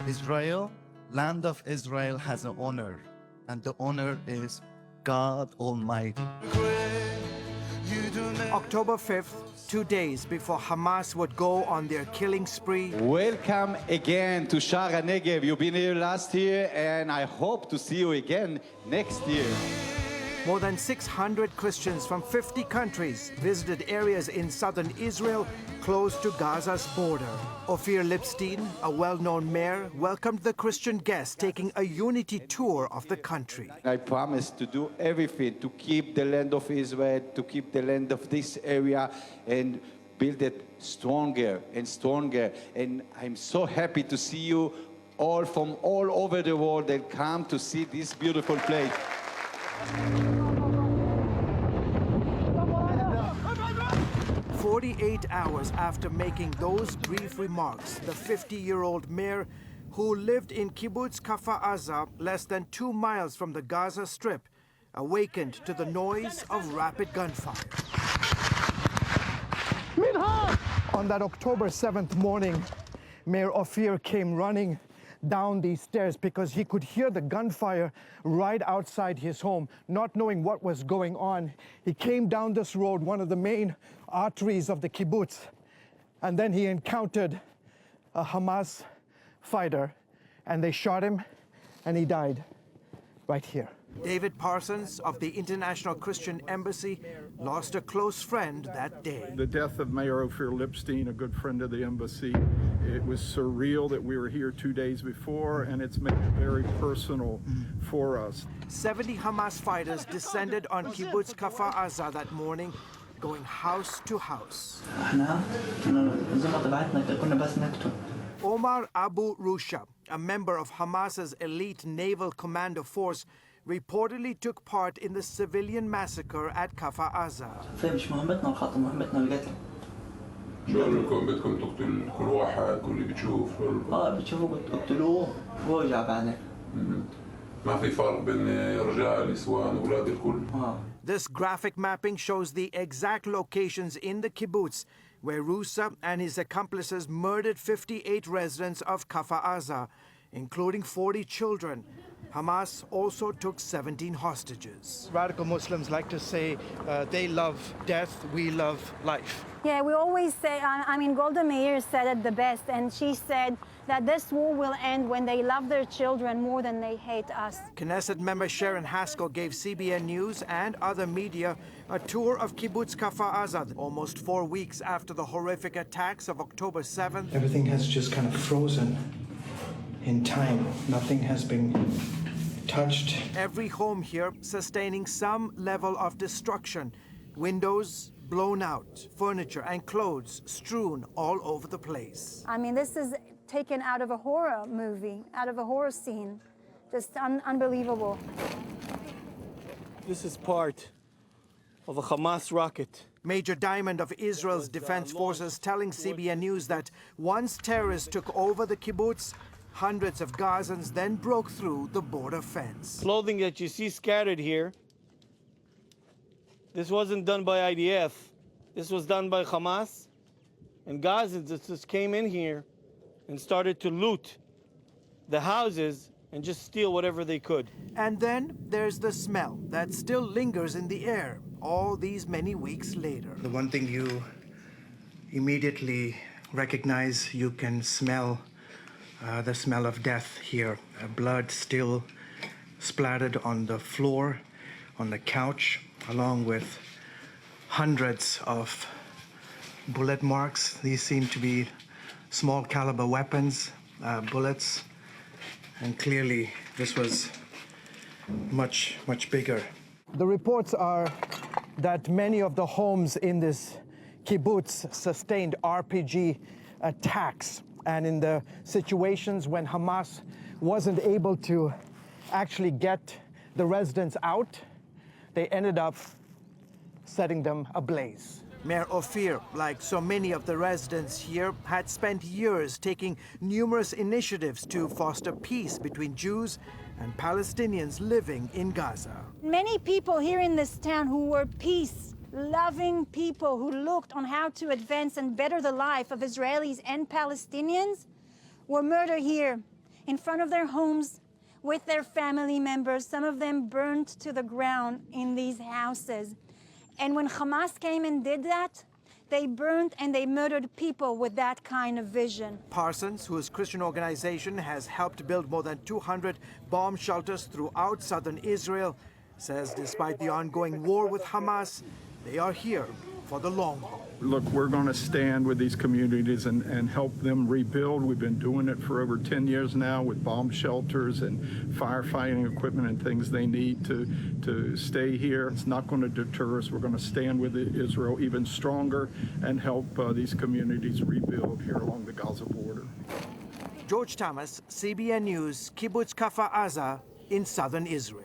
Israel, land of Israel, has an honor, and the honor is God Almighty. October 5th, 2 days before Hamas would go on their killing spree. Welcome again to Shara Negev. You've been here last year, and I hope to see you again next year. More than 600 Christians from 50 countries visited areas in southern Israel close to Gaza's border. Ophir Lipstein, a well-known mayor, welcomed the Christian guests, taking a unity tour of the country. I promise to do everything to keep the land of Israel, to keep the land of this area, and build it stronger and stronger. And I'm so happy to see you all from all over the world that come to see this beautiful place. 48 hours after making those brief remarks, the 50-year-old mayor, who lived in Kibbutz Kfar Aza, less than 2 miles from the Gaza Strip, awakened to the noise of rapid gunfire. On that October 7th morning, Mayor Ophir came running down these stairs because he could hear the gunfire right outside his home, not knowing what was going on. He came down this road, one of the main arteries of the kibbutz, and then he encountered a Hamas fighter, and they shot him, and he died right here. David Parsons of the International Christian Embassy lost a close friend that day. The death of Mayor Ophir Lipstein, a good friend of the embassy, it was surreal that we were here 2 days before, and it's made it very personal for us. 70 Hamas fighters descended on Kibbutz Kfar Aza that morning, going house to house. Omar Abu Rusha, a member of Hamas's elite naval commando force, reportedly took part in the civilian massacre at Kfar Aza. This graphic mapping shows the exact locations in the kibbutz where Rusa and his accomplices murdered 58 residents of Kfar Aza, including 40 children. Hamas also took 17 hostages. Radical Muslims like to say they love death, we love life. Yeah, we always say, Golda Meir said it the best, and she said that this war will end when they love their children more than they hate us. Knesset member Sharon Haskell gave CBN News and other media a tour of Kibbutz Kfar Aza almost 4 weeks after the horrific attacks of October 7th. Everything has just kind of frozen in time. Nothing has been touched. Every home here sustaining some level of destruction. Windows blown out, furniture and clothes strewn all over the place. This is taken out of a horror movie, out of a horror scene. Just unbelievable. This is part of a Hamas rocket. Major Diamond of Israel's Defense Forces telling CBN News that once terrorists took over the kibbutz, hundreds of Gazans then broke through the border fence. Clothing that you see scattered here, this wasn't done by IDF. This was done by Hamas. And Gazans that just came in here and started to loot the houses and just steal whatever they could. And then there's the smell that still lingers in the air all these many weeks later. The one thing you immediately recognize, you can smell the smell of death here. Blood still splattered on the floor, on the couch, along with hundreds of bullet marks. These seem to be small caliber weapons, bullets, and clearly this was much, much bigger. The reports are that many of the homes in this kibbutz sustained RPG attacks, and in the situations when Hamas wasn't able to actually get the residents out, they ended up setting them ablaze. Mayor Ophir, like so many of the residents here, had spent years taking numerous initiatives to foster peace between Jews and Palestinians living in Gaza. Many people here in this town who were peace-loving people who looked on how to advance and better the life of Israelis and Palestinians were murdered here. in front of their homes with their family members. Some of them burned to the ground in these houses. And when Hamas came and did that, they burned and they murdered people with that kind of vision. Parsons, whose Christian organization has helped build more than 200 bomb shelters throughout southern Israel, says despite the ongoing war with Hamas, they are here for the long haul. Look, we're going to stand with these communities and help them rebuild. We've been doing it for over 10 years now with bomb shelters and firefighting equipment and things they need to stay here. It's not going to deter us. We're going to stand with Israel even stronger and help these communities rebuild here along the Gaza border. George Thomas, CBN News, Kibbutz Kfar Aza in southern Israel.